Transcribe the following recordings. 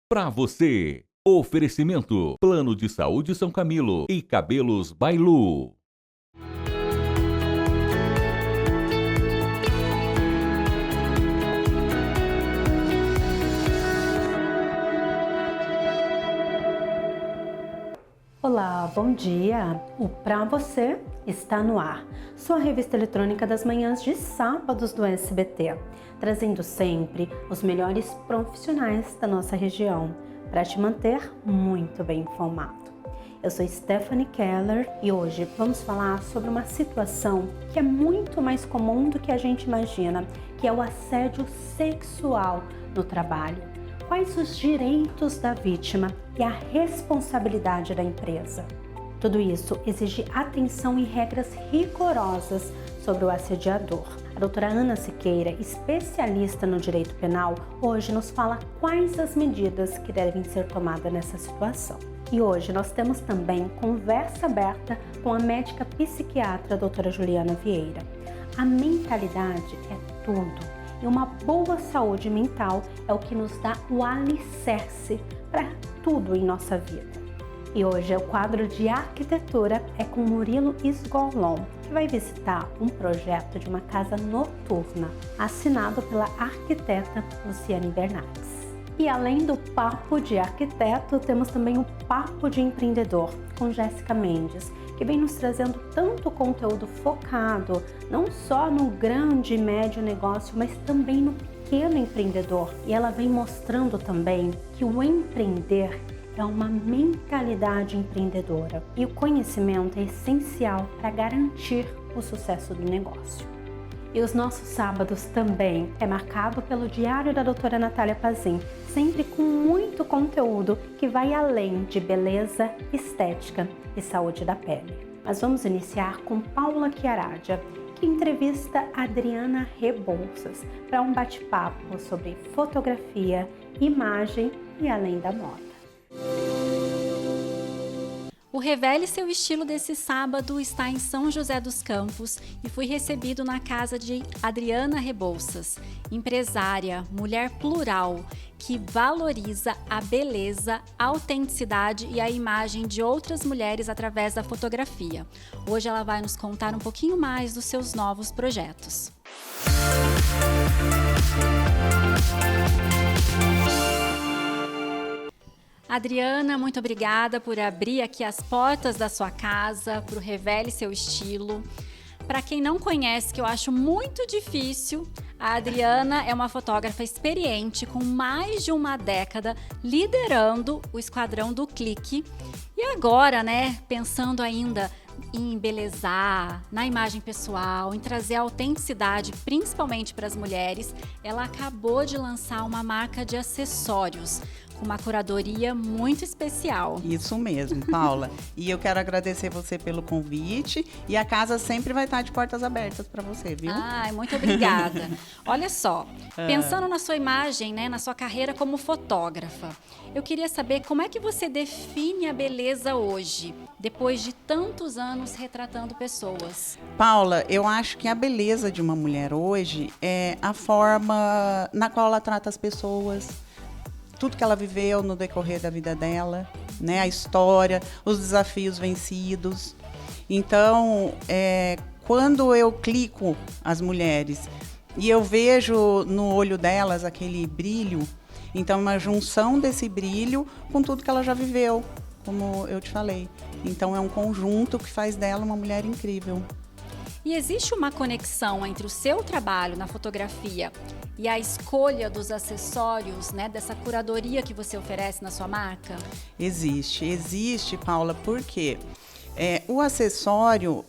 Para você, oferecimento: Plano de Saúde São Camilo e Cabelos Bailu. Olá, bom dia! O Pra Você está no ar, sua revista eletrônica das manhãs de sábados do SBT, trazendo sempre os melhores profissionais da nossa região, para te manter muito bem informado. Eu sou Stephanie Keller e hoje vamos falar sobre uma situação que é muito mais comum do que a gente imagina, que é o assédio sexual no trabalho. Quais os direitos da vítima e a responsabilidade da empresa? Tudo isso exige atenção e regras rigorosas sobre o assediador. A doutora Ana Siqueira, especialista no direito penal, hoje nos fala quais as medidas que devem ser tomadas nessa situação. E hoje nós temos também conversa aberta com a médica psiquiatra doutora Juliana Vieira. A mentalidade é tudo. E uma boa saúde mental é o que nos dá o alicerce para tudo em nossa vida. E hoje o quadro de arquitetura é com Murilo Isgolon, que vai visitar um projeto de uma casa noturna, assinado pela arquiteta Luciane Bernardes. E além do papo de arquiteto, temos também o papo de empreendedor com Jéssica Mendes, que vem nos trazendo tanto conteúdo focado, não só no grande e médio negócio, mas também no pequeno empreendedor. E ela vem mostrando também que o empreender é uma mentalidade empreendedora e o conhecimento é essencial para garantir o sucesso do negócio. E os nossos sábados também é marcado pelo Diário da doutora Natália Pazin, sempre com muito conteúdo que vai além de beleza, estética e saúde da pele. Mas vamos iniciar com Paula Chiaradia, que entrevista Adriana Rebouças para um bate-papo sobre fotografia, imagem e além da moda. O Revele Seu Estilo desse sábado está em São José dos Campos e fui recebido na casa de Adriana Rebouças, empresária, mulher plural, que valoriza a beleza, a autenticidade e a imagem de outras mulheres através da fotografia. Hoje ela vai nos contar um pouquinho mais dos seus novos projetos. Adriana, muito obrigada por abrir aqui as portas da sua casa, para o Revele Seu Estilo. Para quem não conhece, que eu acho muito difícil, a Adriana é uma fotógrafa experiente com mais de uma década liderando o esquadrão do Clique. E agora, pensando ainda em embelezar, na imagem pessoal, em trazer autenticidade, principalmente para as mulheres, ela acabou de lançar uma marca de acessórios com uma curadoria muito especial. Isso mesmo, Paula. E eu quero agradecer você pelo convite e a casa sempre vai estar de portas abertas para você, viu? Ai, muito obrigada. Olha só, pensando na sua imagem, na sua carreira como fotógrafa, eu queria saber como é que você define a beleza hoje, depois de tantos anos retratando pessoas. Paula, eu acho que a beleza de uma mulher hoje é a forma na qual ela trata as pessoas, tudo que ela viveu no decorrer da vida dela, a história, os desafios vencidos. Então, quando eu clico as mulheres e eu vejo no olho delas aquele brilho, então uma junção desse brilho com tudo que ela já viveu, como eu te falei. Então é um conjunto que faz dela uma mulher incrível. E existe uma conexão entre o seu trabalho na fotografia e a escolha dos acessórios, dessa curadoria que você oferece na sua marca? Existe, Paula, porque o acessório,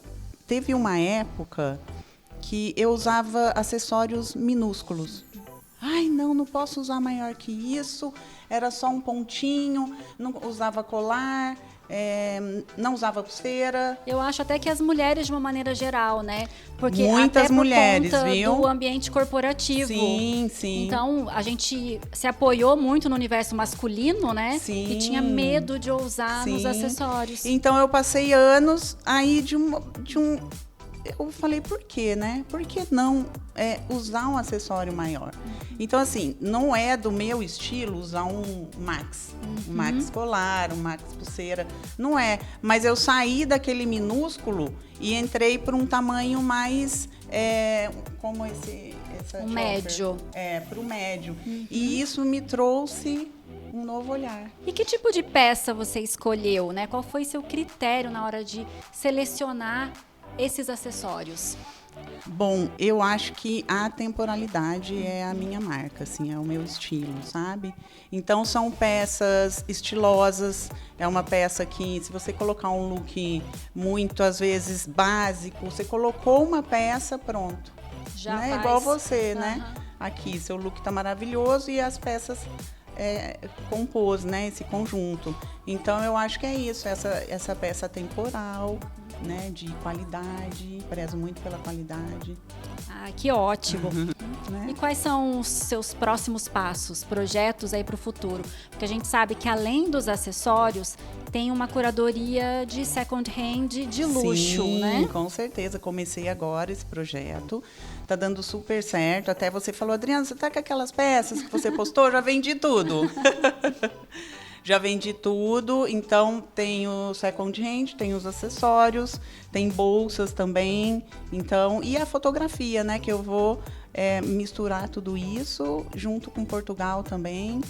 teve uma época que eu usava acessórios minúsculos. Ai, não posso usar maior que isso, era só um pontinho, não usava colar, não usava pulseira. Eu acho até que as mulheres de uma maneira geral, Porque muitas até por mulheres, conta viu? do ambiente corporativo. Sim. Então, a gente se apoiou muito no universo masculino, Sim. E tinha medo de ousar Sim. nos acessórios. Então, eu passei anos aí eu falei, por quê, né? Por que não usar um acessório maior? Então, assim, não é do meu estilo usar um max. Um max colar, um max pulseira. Não é. Mas eu saí daquele minúsculo e entrei para um tamanho mais... como essa Um médio. Para o médio. E isso me trouxe um novo olhar. E que tipo de peça você escolheu, né? Qual foi seu critério na hora de selecionar esses acessórios? Bom, eu acho que a temporalidade é a minha marca, assim, é o meu estilo, sabe? Então, são peças estilosas, é uma peça que, se você colocar um look muito, às vezes, básico, você colocou uma peça, pronto. Já né? faz. Igual você, né? Aqui, seu look tá maravilhoso e as peças compôs, né? Esse conjunto. Então, eu acho que é isso, essa peça temporal, né, de qualidade, prezo muito pela qualidade. Ah, que ótimo. Né? E quais são os seus próximos passos, projetos aí para o futuro? Porque a gente sabe que além dos acessórios, tem uma curadoria de second hand de luxo, Sim, né? Com certeza. Comecei agora esse projeto. Tá dando super certo. Até você falou, Adriana, você tá com aquelas peças que você postou? Já vendi tudo. Já vendi tudo, então tem o second hand, tem os acessórios, tem bolsas também, então, e a fotografia, né, que eu vou misturar tudo isso junto com Portugal também.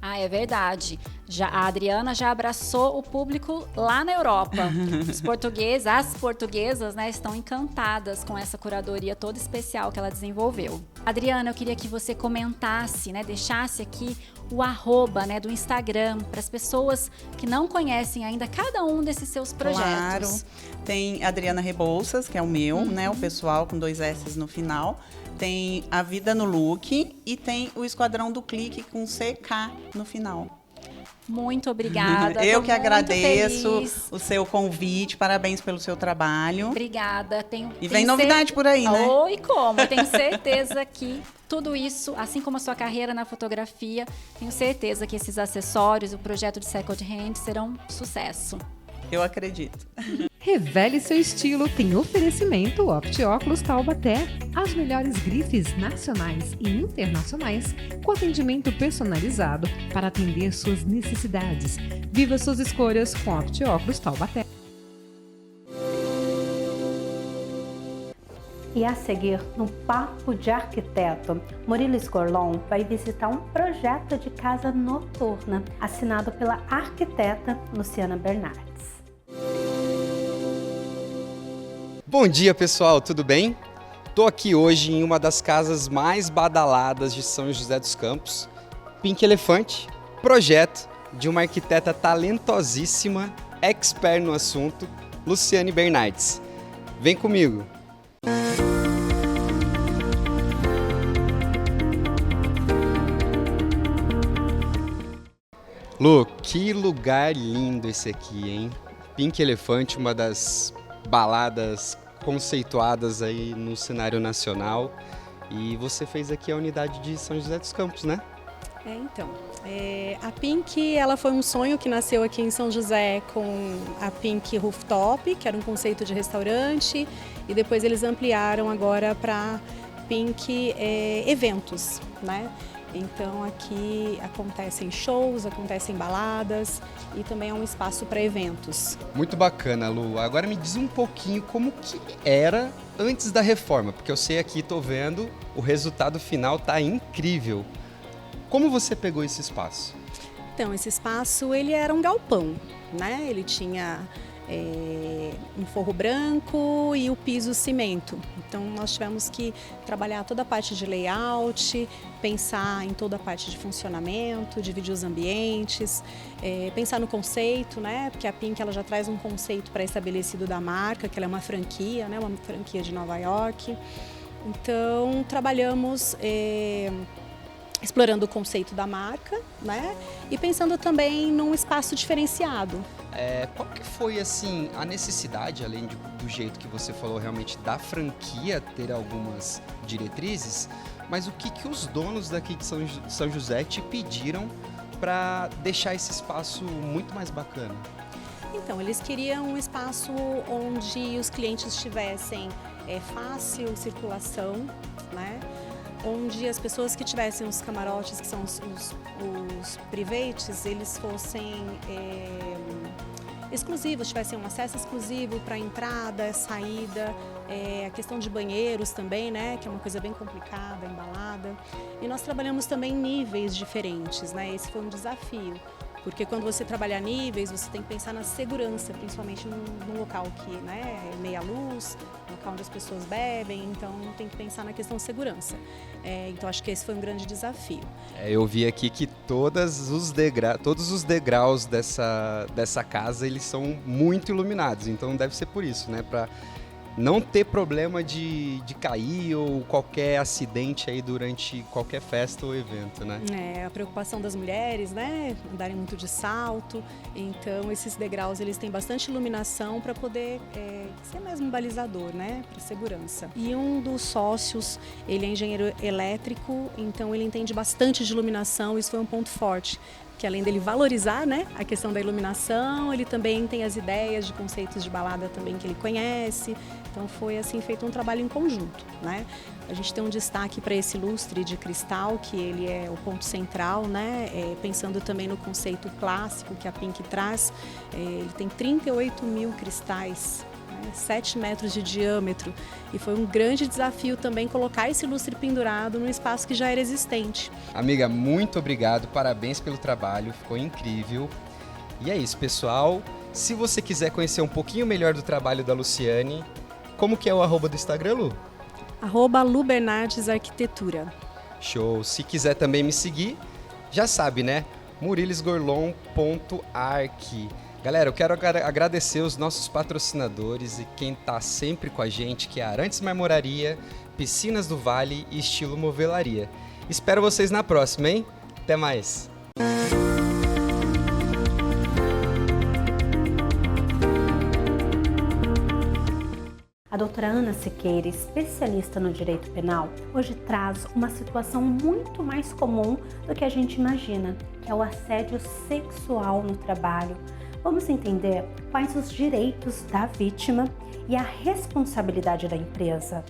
Ah, é verdade. A Adriana já abraçou o público lá na Europa. Os portugueses, as portuguesas, né, estão encantadas com essa curadoria toda especial que ela desenvolveu. Adriana, eu queria que você comentasse, né, deixasse aqui o @ né, do Instagram para as pessoas que não conhecem ainda cada um desses seus projetos. Claro. Tem Adriana Rebouças, que é o meu, né, o pessoal com 2 S no final. Tem a Vida no Look e tem o Esquadrão do Clique com CK no final. Muito obrigada. Eu Tô que muito agradeço feliz. o seu convite, parabéns pelo seu trabalho. Obrigada. E vem novidade por aí, né? Oi, como? Eu tenho certeza que tudo isso, assim como a sua carreira na fotografia, tenho certeza que esses acessórios, o projeto de second hand serão um sucesso. Eu acredito. Revele seu estilo tem oferecimento Opti-Óculos Taubaté. As melhores grifes nacionais e internacionais com atendimento personalizado para atender suas necessidades. Viva suas escolhas com Opti-Óculos Taubaté. E a seguir, no Papo de Arquiteto, Murilo Scorlon vai visitar um projeto de casa noturna assinado pela arquiteta Luciana Bernardes. Bom dia, pessoal, tudo bem? Estou aqui hoje em uma das casas mais badaladas de São José dos Campos, Pink Elefante, projeto de uma arquiteta talentosíssima, expert no assunto, Luciane Bernardes. Vem comigo! Lu, que lugar lindo esse aqui, hein? Pink Elefante, uma das baladas conceituadas aí no cenário nacional. E você fez aqui a unidade de São José dos Campos, né? A Pink, ela foi um sonho que nasceu aqui em São José com a Pink Rooftop, que era um conceito de restaurante, e depois eles ampliaram agora para Pink Eventos, né? Então aqui acontecem shows, acontecem baladas e também é um espaço para eventos. Muito bacana, Lu. Agora me diz um pouquinho como que era antes da reforma, porque eu sei aqui, tô vendo, o resultado final tá incrível. Como você pegou esse espaço? Então, esse espaço, ele era um galpão, né? Ele tinha um forro branco e o piso cimento. Então, nós tivemos que trabalhar toda a parte de layout, pensar em toda a parte de funcionamento, dividir os ambientes, pensar no conceito, né? Porque a Pink ela já traz um conceito pré-estabelecido da marca, que ela é uma franquia, né? Uma franquia de Nova York. Então, trabalhamos explorando o conceito da marca, né? E pensando também num espaço diferenciado. Qual que foi, assim, a necessidade, além do jeito que você falou realmente da franquia ter algumas diretrizes, mas o que os donos daqui de São José te pediram para deixar esse espaço muito mais bacana? Então, eles queriam um espaço onde os clientes tivessem fácil circulação, né? Onde as pessoas que tivessem os camarotes, que são os privates, eles fossem exclusivos, tivessem um acesso exclusivo para entrada, saída, a questão de banheiros também, né, que é uma coisa bem complicada, embalada. E nós trabalhamos também níveis diferentes, né, esse foi um desafio. Porque quando você trabalha níveis, você tem que pensar na segurança, principalmente num local que, né, é meia luz, local onde as pessoas bebem, então tem que pensar na questão de segurança. Então acho que esse foi um grande desafio. Eu vi aqui que todos os degraus dessa casa, eles são muito iluminados, então deve ser por isso, né? Para não ter problema de cair ou qualquer acidente aí durante qualquer festa ou evento, né? A preocupação das mulheres, né, andarem muito de salto, então esses degraus eles têm bastante iluminação para poder ser mais um balizador, né, para segurança. E um dos sócios, ele é engenheiro elétrico, então ele entende bastante de iluminação, isso foi um ponto forte. Que além dele valorizar, né, a questão da iluminação, ele também tem as ideias de conceitos de balada também que ele conhece. Então foi assim feito um trabalho em conjunto, né? A gente tem um destaque para esse lustre de cristal, que ele é o ponto central, né? Pensando também no conceito clássico que a Pink traz, ele tem 38 mil cristais, 7 metros de diâmetro, e foi um grande desafio também colocar esse lustre pendurado num espaço que já era existente. Amiga, muito obrigado, parabéns pelo trabalho, ficou incrível. E é isso, pessoal. Se você quiser conhecer um pouquinho melhor do trabalho da Luciane, como que é o @ do Instagram, Lu? @LuBernardesArquitetura. Show! Se quiser também me seguir, já sabe, né? murilesgorlon.arc. Galera, eu quero agradecer os nossos patrocinadores e quem está sempre com a gente, que é Arantes Marmoraria, Piscinas do Vale e Estilo Movelaria. Espero vocês na próxima, hein? Até mais! A doutora Ana Siqueira, especialista no direito penal, hoje traz uma situação muito mais comum do que a gente imagina, que é o assédio sexual no trabalho. Vamos entender quais os direitos da vítima e a responsabilidade da empresa.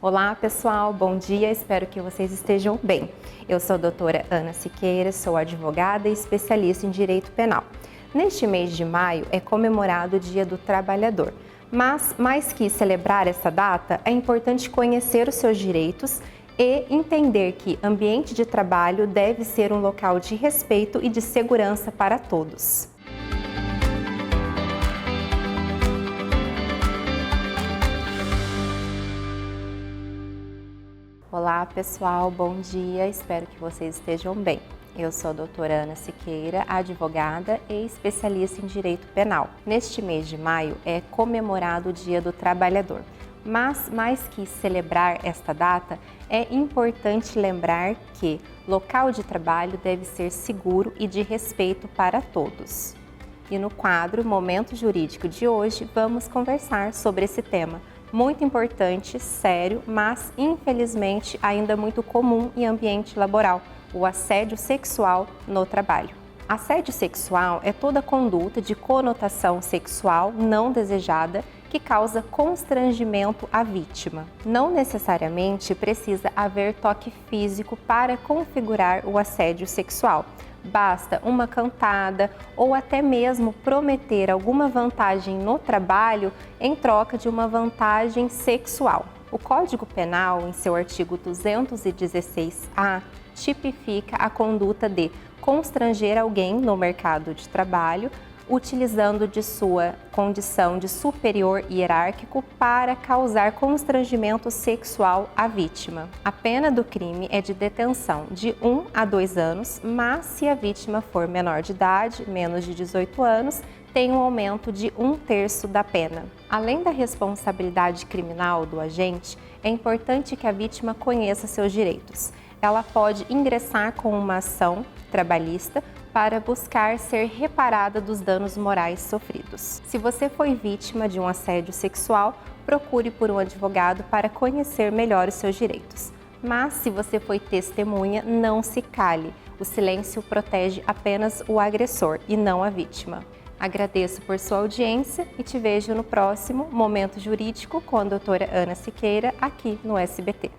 Olá pessoal, bom dia, espero que vocês estejam bem. Eu sou a doutora Ana Siqueira, sou advogada e especialista em direito penal. Neste mês de maio é comemorado o Dia do Trabalhador, mas mais que celebrar essa data, é importante conhecer os seus direitos e entender que ambiente de trabalho deve ser um local de respeito e de segurança para todos. Olá pessoal, bom dia, espero que vocês estejam bem. Eu sou a doutora Ana Siqueira, advogada e especialista em direito penal. Neste mês de maio é comemorado o Dia do Trabalhador, mas mais que celebrar esta data, é importante lembrar que local de trabalho deve ser seguro e de respeito para todos. E no quadro Momento Jurídico de hoje, vamos conversar sobre esse tema muito importante, sério, mas infelizmente ainda muito comum em ambiente laboral, o assédio sexual no trabalho. Assédio sexual é toda conduta de conotação sexual não desejada que causa constrangimento à vítima. Não necessariamente precisa haver toque físico para configurar o assédio sexual. Basta uma cantada ou até mesmo prometer alguma vantagem no trabalho em troca de uma vantagem sexual. O Código Penal, em seu artigo 216-A, tipifica a conduta de constranger alguém no mercado de trabalho, utilizando de sua condição de superior hierárquico para causar constrangimento sexual à vítima. A pena do crime é de detenção de 1 a 2 anos, mas se a vítima for menor de idade, menos de 18 anos, tem um aumento de 1/3 da pena. Além da responsabilidade criminal do agente, é importante que a vítima conheça seus direitos. Ela pode ingressar com uma ação trabalhista para buscar ser reparada dos danos morais sofridos. Se você foi vítima de um assédio sexual, procure por um advogado para conhecer melhor os seus direitos. Mas se você foi testemunha, não se cale. O silêncio protege apenas o agressor e não a vítima. Agradeço por sua audiência e te vejo no próximo Momento Jurídico com a doutora Ana Siqueira, aqui no SBT.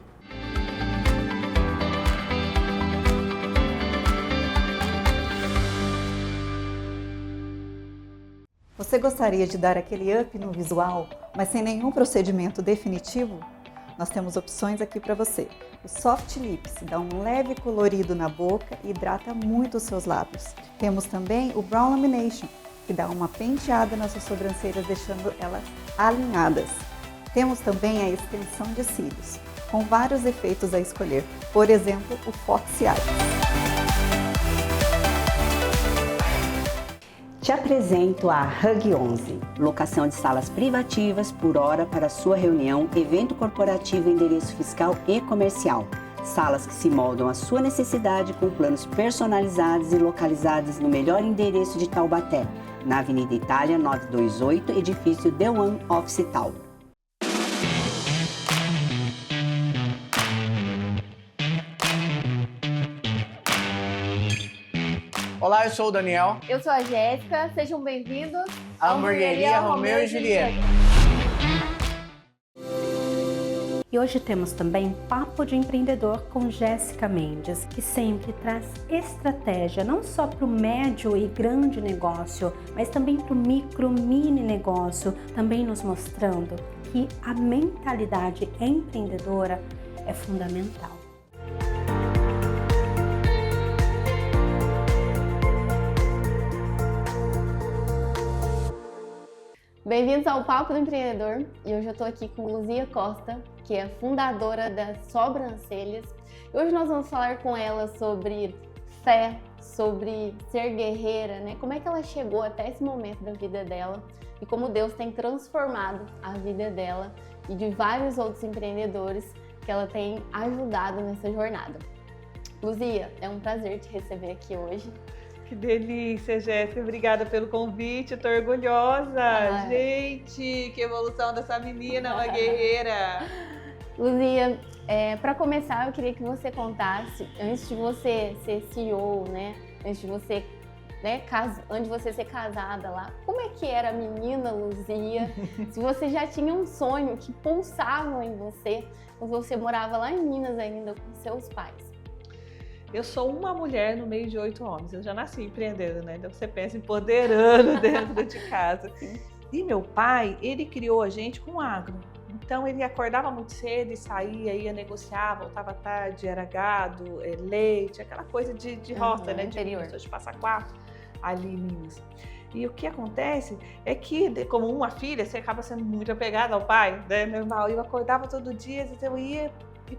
Você gostaria de dar aquele up no visual, mas sem nenhum procedimento definitivo? Nós temos opções aqui para você. O Soft Lips dá um leve colorido na boca e hidrata muito os seus lábios. Temos também o Brow Lamination, que dá uma penteada nas suas sobrancelhas, deixando elas alinhadas. Temos também a extensão de cílios, com vários efeitos a escolher. Por exemplo, o Foxy Eyes. Te apresento a Hug 11, locação de salas privativas por hora para sua reunião, evento corporativo, endereço fiscal e comercial. Salas que se moldam à sua necessidade com planos personalizados e localizadas no melhor endereço de Taubaté, na Avenida Itália 928, edifício The One Office Tower. Olá, eu sou o Daniel. Eu sou a Jéssica, sejam bem-vindos à Hamburgueria Romeu e Julieta. E hoje temos também Papo de Empreendedor com Jéssica Mendes, que sempre traz estratégia não só para o médio e grande negócio, mas também para o micro, mini negócio, também nos mostrando que a mentalidade empreendedora é fundamental. Bem-vindos ao Papo do Empreendedor e hoje eu estou aqui com Luzia Costa, que é fundadora das Sobrancelhas. E hoje nós vamos falar com ela sobre fé, sobre ser guerreira, né? Como é que ela chegou até esse momento da vida dela e como Deus tem transformado a vida dela e de vários outros empreendedores que ela tem ajudado nessa jornada. Luzia, é um prazer te receber aqui hoje. Que delícia, Jéssica. Obrigada pelo convite. Estou orgulhosa. Gente, que evolução dessa menina, uma guerreira. Luzia, para começar, eu queria que você contasse, antes de você ser CEO, né? Antes de você, antes de você ser casada lá, como é que era a menina Luzia? Se você já tinha um sonho que pulsava em você, quando você morava lá em Minas ainda com seus pais. Eu sou uma mulher no meio de 8 homens. Eu já nasci empreendendo, né? Então você pensa empoderando dentro de casa. E meu pai, ele criou a gente com agro. Então ele acordava muito cedo e saía, ia negociar, voltava tarde, era gado, leite, aquela coisa de rota, né? De interior. De Passaquá, ali em Minas. E o que acontece é que, como uma filha, você acaba sendo muito apegada ao pai, né? Normal. Eu acordava todo dia, eu ia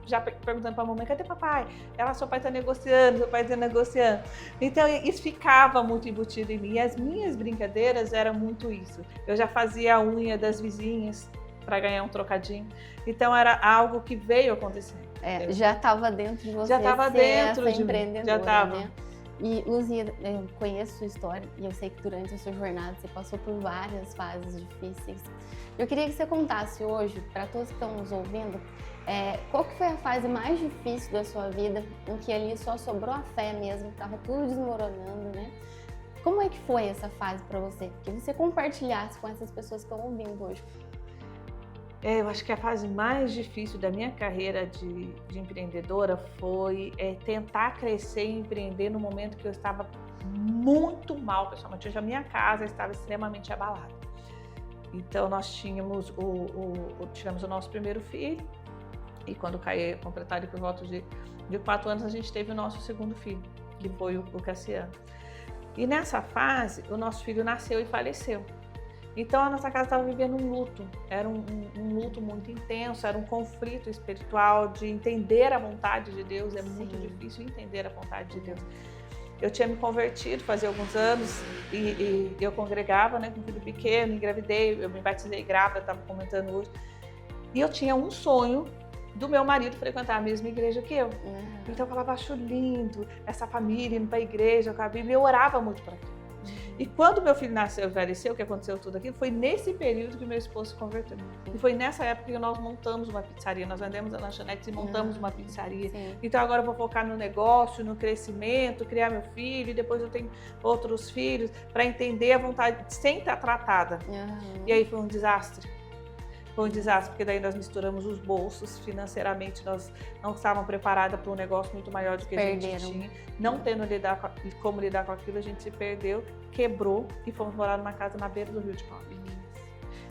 já perguntando para a mamãe, cadê papai? Ela, seu pai está negociando, seu pai está negociando. Então isso ficava muito embutido em mim. E as minhas brincadeiras eram muito isso. Eu já fazia a unha das vizinhas para ganhar um trocadinho. Então era algo que veio acontecendo. Já estava dentro de você. Já estava dentro de empreendedora, já estava. Né? E Luzia, eu conheço sua história e eu sei que durante a sua jornada você passou por várias fases difíceis. Eu queria que você contasse hoje, para todos que estão nos ouvindo, qual que foi a fase mais difícil da sua vida, em que ali só sobrou a fé mesmo, estava tudo desmoronando, né? Como é que foi essa fase para você? Que você compartilhasse com essas pessoas que estão ouvindo hoje. Eu acho que a fase mais difícil da minha carreira de empreendedora foi tentar crescer e empreender no momento que eu estava muito mal, pessoalmente. Hoje a minha casa estava extremamente abalada. Então nós tivemos o nosso primeiro filho e quando completaram por volta de 4 anos a gente teve o nosso segundo filho, que foi o Cassiano. E nessa fase o nosso filho nasceu e faleceu. Então a nossa casa estava vivendo um luto, era um luto muito intenso, era um conflito espiritual de entender a vontade de Deus, é muito difícil entender a vontade de Deus. Eu tinha me convertido fazia alguns anos e eu congregava, né, com um filho pequeno, engravidei, eu me batizei grávida, estava comentando hoje. E eu tinha um sonho do meu marido frequentar a mesma igreja que eu. Então eu falava, acho lindo essa família indo para a igreja com a Bíblia, eu orava muito para aquilo. E quando meu filho nasceu e faleceu, que aconteceu tudo aquilo, foi nesse período que meu esposo se converteu. E foi nessa época que nós montamos uma pizzaria. Nós vendemos a lanchonete e montamos uma pizzaria. Sim. Então agora eu vou focar no negócio, no crescimento, criar meu filho, e depois eu tenho outros filhos, para entender a vontade sem estar tratada. E aí foi um desastre. Foi um desastre, porque daí nós misturamos os bolsos, financeiramente nós não estávamos preparadas para um negócio muito maior do que a gente tinha. Não tendo como lidar com aquilo, a gente se perdeu, quebrou e fomos morar numa casa na beira do Rio de Janeiro.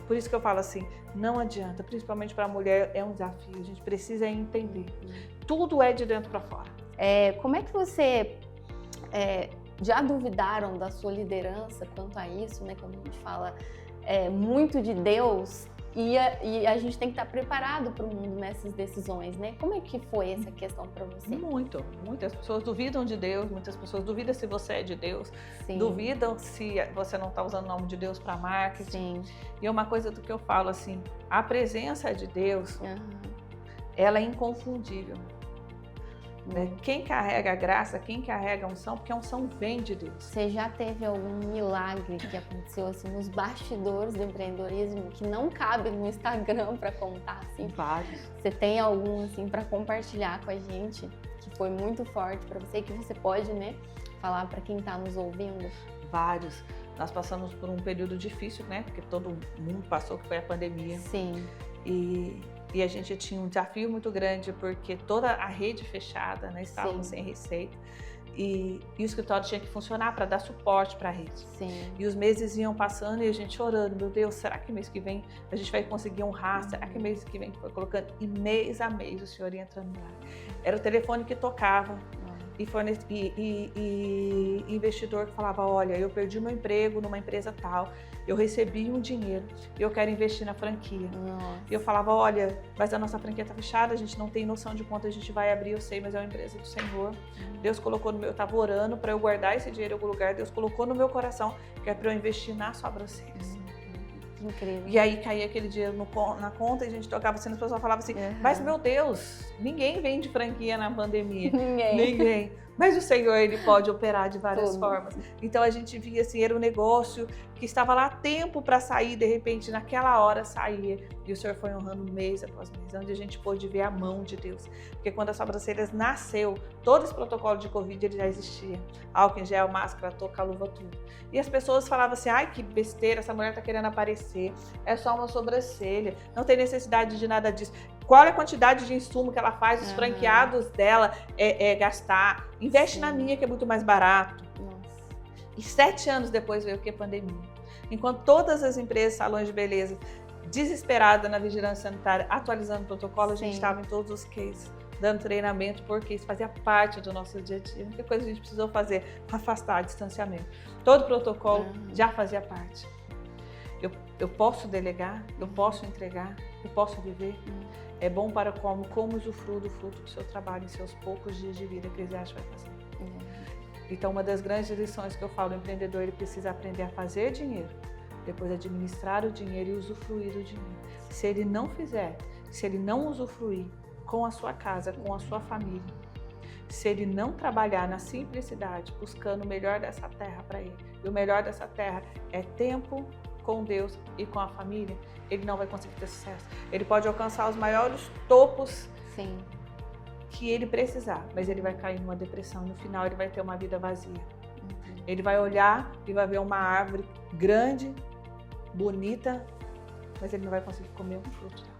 Por isso que eu falo assim, não adianta, principalmente para a mulher, é um desafio, a gente precisa entender. Tudo é de dentro para fora. Como é que você... já duvidaram da sua liderança quanto a isso, né? Quando a gente fala muito de Deus... E a gente tem que estar preparado para o mundo nessas decisões, né? Como é que foi essa questão para você? Muito. Muitas pessoas duvidam de Deus, muitas pessoas duvidam se você é de Deus, Sim. duvidam se você não está usando o nome de Deus para marketing. Sim. E uma coisa do que eu falo assim, a presença de Deus, ela é inconfundível. Quem carrega a graça, quem carrega a unção, porque a unção vem de Deus. Você já teve algum milagre que aconteceu assim nos bastidores do empreendedorismo que não cabe no Instagram para contar assim? Vários. Você tem algum assim para compartilhar com a gente que foi muito forte para você e que você pode, né, falar para quem está nos ouvindo? Vários. Nós passamos por um período difícil, né? Porque todo mundo passou, que foi a pandemia. Sim. E a gente tinha um desafio muito grande, porque toda a rede fechada, né, estávamos sem receita. E o escritório tinha que funcionar para dar suporte para a rede. Sim. E os meses iam passando e a gente orando, meu Deus, será que mês que vem a gente vai conseguir honrar? Será que mês que vem foi colocando? E mês a mês o Senhor ia entrando no ar. Era o telefone que tocava. E investidor que falava, olha, eu perdi meu emprego numa empresa tal, eu recebi um dinheiro e eu quero investir na franquia. E eu falava, olha, mas a nossa franquia está fechada, a gente não tem noção de quanto a gente vai abrir, eu sei, mas é uma empresa do Senhor. Deus colocou no meu, eu estava orando para eu guardar esse dinheiro em algum lugar, Deus colocou no meu coração que é para eu investir nas sobrancelhas. Incrível. E aí caía aquele dinheiro na conta e a gente tocava assim, as pessoas falavam assim, mas meu Deus, ninguém vende franquia na pandemia. Ninguém. Mas o Senhor, Ele pode operar de várias formas. Então a gente via assim, era um negócio que estava lá tempo para sair, de repente naquela hora saía. E o Senhor foi honrando mês após mês, onde a gente pôde ver a mão de Deus. Porque quando a Sobrancelhas nasceu, todo esse protocolo de Covid ele já existia. Álcool em gel, máscara, touca, luva, tudo. E as pessoas falavam assim, ai que besteira, essa mulher está querendo aparecer, é só uma sobrancelha, não tem necessidade de nada disso. Qual é a quantidade de insumo que ela faz, os franqueados dela gastar? Investe na minha, que é muito mais barato. E 7 anos depois veio o que? Pandemia. Enquanto todas as empresas, salões de beleza, desesperadas na vigilância sanitária, atualizando o protocolo, a gente estava em todos os cases, dando treinamento, porque isso fazia parte do nosso dia a dia. A única coisa que a gente precisou fazer, afastar, distanciamento. Todo o protocolo já fazia parte. Eu posso delegar, eu posso entregar, eu posso viver. É bom para como usufruo do fruto do seu trabalho em seus poucos dias de vida que Eclesiastes vai fazer. Então, uma das grandes lições que eu falo, o empreendedor ele precisa aprender a fazer dinheiro, depois administrar o dinheiro e usufruir do dinheiro. Se ele não fizer, se ele não usufruir com a sua casa, com a sua família, se ele não trabalhar na simplicidade, buscando o melhor dessa terra para ele, e o melhor dessa terra é tempo com Deus e com a família, ele não vai conseguir ter sucesso. Ele pode alcançar os maiores topos que ele precisar, mas ele vai cair numa depressão. No final, ele vai ter uma vida vazia. Ele vai olhar e vai ver uma árvore grande, bonita, mas ele não vai conseguir comer um fruto dela.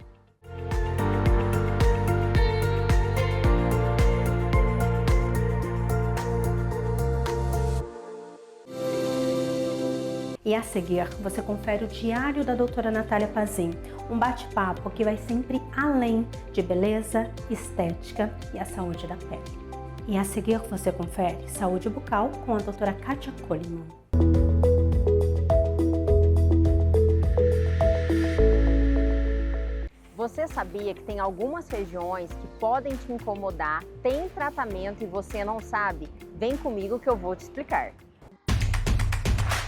E a seguir, você confere o diário da doutora Natália Pazin, um bate-papo que vai sempre além de beleza, estética e a saúde da pele. E a seguir, você confere saúde bucal com a doutora Kátia Coleman. Você sabia que tem algumas regiões que podem te incomodar, tem tratamento e você não sabe? Vem comigo que eu vou te explicar.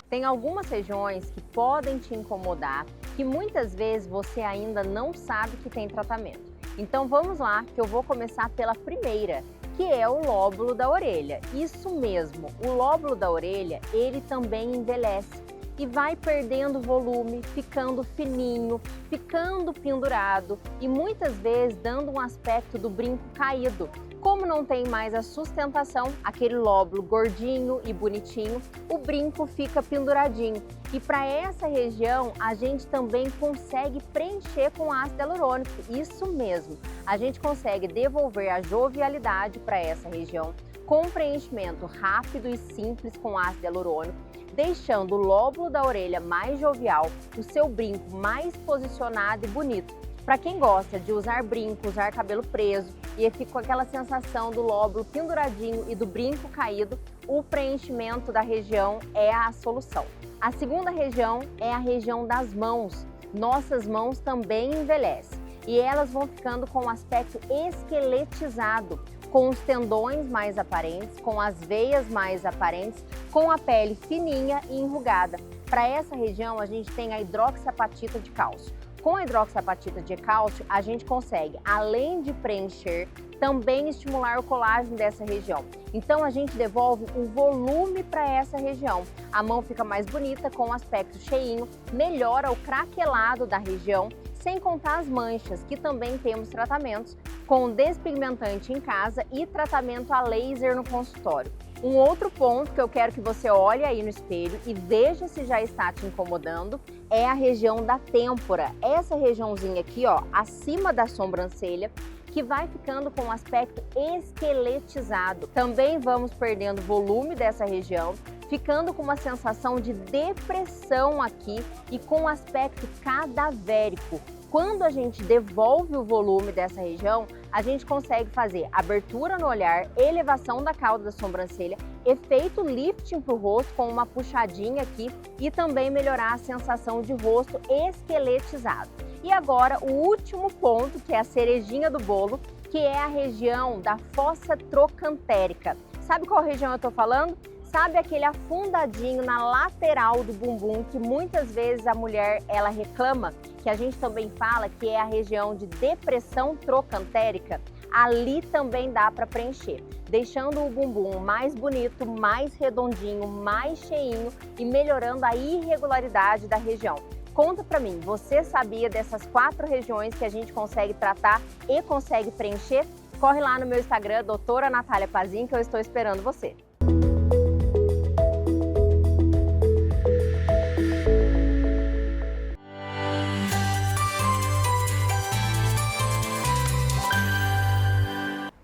Tem algumas regiões que podem te incomodar, que muitas vezes você ainda não sabe que tem tratamento. Então vamos lá, que eu vou começar pela primeira, que é o lóbulo da orelha. Isso mesmo, o lóbulo da orelha, ele também envelhece e vai perdendo volume, ficando fininho, ficando pendurado e muitas vezes dando um aspecto do brinco caído. Como não tem mais a sustentação, aquele lóbulo gordinho e bonitinho, o brinco fica penduradinho. E para essa região, a gente também consegue preencher com ácido hialurônico. Isso mesmo, a gente consegue devolver a jovialidade para essa região com um preenchimento rápido e simples com ácido hialurônico, deixando o lóbulo da orelha mais jovial, o seu brinco mais posicionado e bonito. Para quem gosta de usar brinco, usar cabelo preso e fica com aquela sensação do lóbulo penduradinho e do brinco caído, o preenchimento da região é a solução. A segunda região é a região das mãos. Nossas mãos também envelhecem e elas vão ficando com um aspecto esqueletizado, com os tendões mais aparentes, com as veias mais aparentes, com a pele fininha e enrugada. Para essa região, a gente tem a hidroxiapatita de cálcio. Com a hidroxiapatita de cálcio, a gente consegue, além de preencher, também estimular o colágeno dessa região. Então, a gente devolve um volume para essa região. A mão fica mais bonita, com um aspecto cheinho, melhora o craquelado da região, sem contar as manchas, que também temos tratamentos com despigmentante em casa e tratamento a laser no consultório. Um outro ponto que eu quero que você olhe aí no espelho e veja se já está te incomodando é a região da têmpora. Essa regiãozinha aqui, ó, acima da sobrancelha, que vai ficando com um aspecto esqueletizado. Também vamos perdendo volume dessa região, ficando com uma sensação de depressão aqui e com um aspecto cadavérico. Quando a gente devolve o volume dessa região, a gente consegue fazer abertura no olhar, elevação da cauda da sobrancelha, efeito lifting para o rosto com uma puxadinha aqui e também melhorar a sensação de rosto esqueletizado. E agora o último ponto, que é a cerejinha do bolo, que é a região da fossa trocantérica. Sabe qual região eu estou falando? Sabe aquele afundadinho na lateral do bumbum que muitas vezes a mulher ela reclama, que a gente também fala que é a região de depressão trocantérica? Ali também dá para preencher, deixando o bumbum mais bonito, mais redondinho, mais cheinho e melhorando a irregularidade da região. Conta pra mim, você sabia dessas 4 regiões que a gente consegue tratar e consegue preencher? Corre lá no meu Instagram, doutora Natália Pazin, que eu estou esperando você.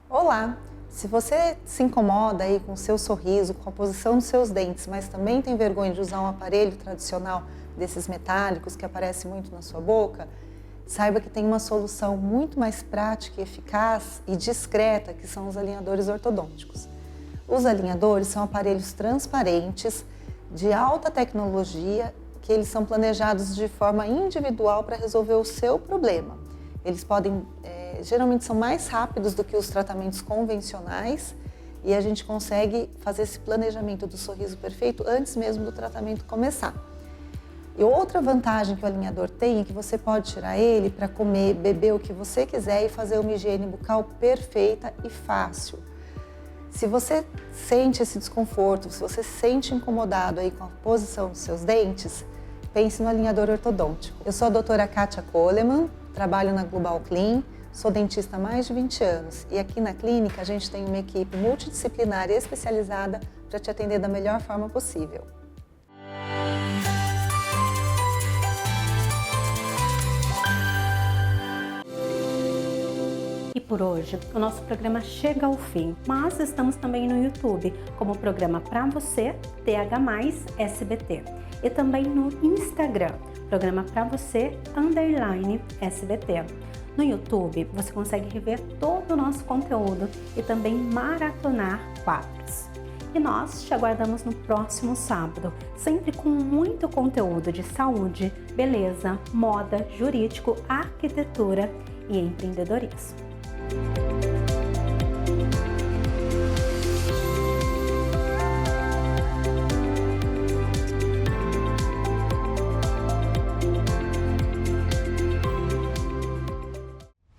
Olá! Se você se incomoda aí com o seu sorriso, com a posição dos seus dentes, mas também tem vergonha de usar um aparelho tradicional desses metálicos que aparece muito na sua boca, saiba que tem uma solução muito mais prática, eficaz e discreta, que são os alinhadores ortodônticos. Os alinhadores são aparelhos transparentes, de alta tecnologia, que eles são planejados de forma individual para resolver o seu problema. Eles podem, geralmente são mais rápidos do que os tratamentos convencionais e a gente consegue fazer esse planejamento do sorriso perfeito antes mesmo do tratamento começar. E outra vantagem que o alinhador tem é que você pode tirar ele para comer, beber o que você quiser e fazer uma higiene bucal perfeita e fácil. Se você sente esse desconforto, se você se sente incomodado aí com a posição dos seus dentes, pense no alinhador ortodôntico. Eu sou a doutora Kátia Coleman, trabalho na Global Clean, sou dentista há mais de 20 anos e aqui na clínica a gente tem uma equipe multidisciplinar e especializada para te atender da melhor forma possível. E por hoje, o nosso programa chega ao fim, mas estamos também no YouTube, como programa Pra Você, TH+SBT. E também no Instagram, programa Pra Você, _SBT. No YouTube, você consegue rever todo o nosso conteúdo e também maratonar quadros. E nós te aguardamos no próximo sábado, sempre com muito conteúdo de saúde, beleza, moda, jurídico, arquitetura e empreendedorismo.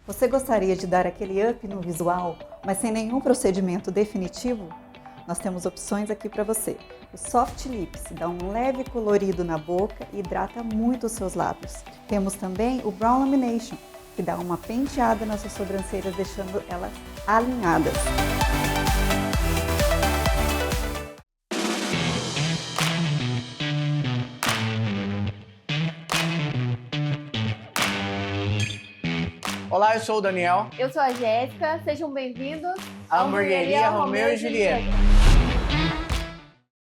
Você Você gostaria de dar aquele up no visual, mas sem nenhum procedimento definitivo? Nós temos opções aqui para você. O Soft Lips dá um leve colorido na boca e hidrata muito os seus lábios. Temos também o Brow Lamination, que dá uma penteada nas suas sobrancelhas, deixando elas alinhadas. Olá, eu sou o Daniel. Eu sou a Jéssica, sejam bem-vindos à Hamburgueria Romeu e Julieta.